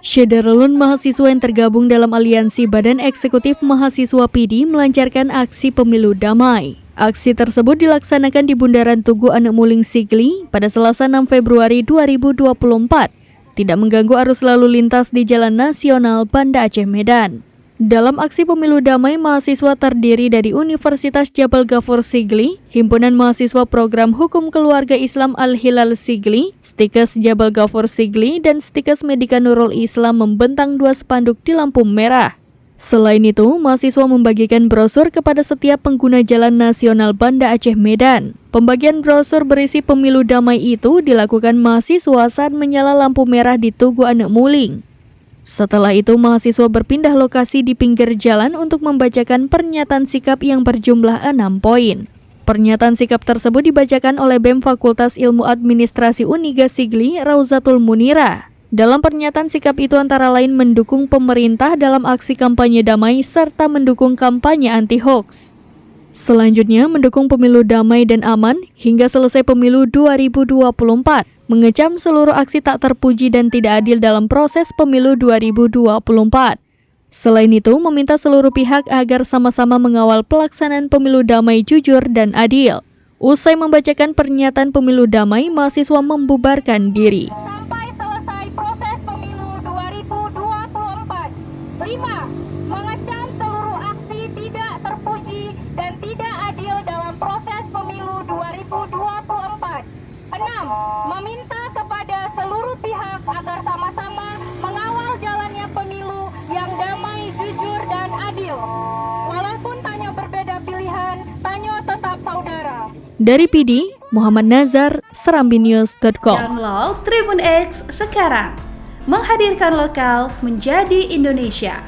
Syederalun mahasiswa yang tergabung dalam aliansi Badan Eksekutif Mahasiswa PIDI melancarkan aksi pemilu damai. Aksi tersebut dilaksanakan di Bundaran Tugu Anak Muling Sigli pada Selasa 6 Februari 2024, tidak mengganggu arus lalu lintas di Jalan Nasional Banda Aceh Medan. Dalam aksi pemilu damai, mahasiswa terdiri dari Universitas Jabal Ghafur Sigli, Himpunan Mahasiswa Program Hukum Keluarga Islam Al-Hilal Sigli, Stikes Jabal Ghafur Sigli, dan Stikes Medika Nurul Islam membentang dua spanduk di lampu merah. Selain itu, mahasiswa membagikan brosur kepada setiap pengguna Jalan Nasional Banda Aceh Medan. Pembagian brosur berisi pemilu damai itu dilakukan mahasiswa saat menyala lampu merah di Tugu Anak Muling. Setelah itu, mahasiswa berpindah lokasi di pinggir jalan untuk membacakan pernyataan sikap yang berjumlah 6 poin. Pernyataan sikap tersebut dibacakan oleh BEM Fakultas Ilmu Administrasi Uniga Sigli, Rauzatul Munira. Dalam pernyataan sikap itu antara lain mendukung pemerintah dalam aksi kampanye damai serta mendukung kampanye anti-hoax. Selanjutnya, mendukung pemilu damai dan aman hingga selesai pemilu 2024. Mengecam seluruh aksi tak terpuji dan tidak adil dalam proses pemilu 2024. Selain itu, meminta seluruh pihak agar sama-sama mengawal pelaksanaan pemilu damai, jujur, dan adil. Usai membacakan pernyataan pemilu damai, mahasiswa membubarkan diri. Sampai selesai proses pemilu 2024. 5. Mengecam seluruh aksi tidak terpuji dan tidak adil dalam proses pemilu 2024. 6. Meminta kepada seluruh pihak agar sama-sama mengawal jalannya pemilu yang damai, jujur, dan adil. Walaupun Tanyo berbeda pilihan, Tanyo tetap saudara. Dari PIDI, Muhammad Nazar, serambinews.com. Download Tribun X sekarang, menghadirkan lokal menjadi Indonesia.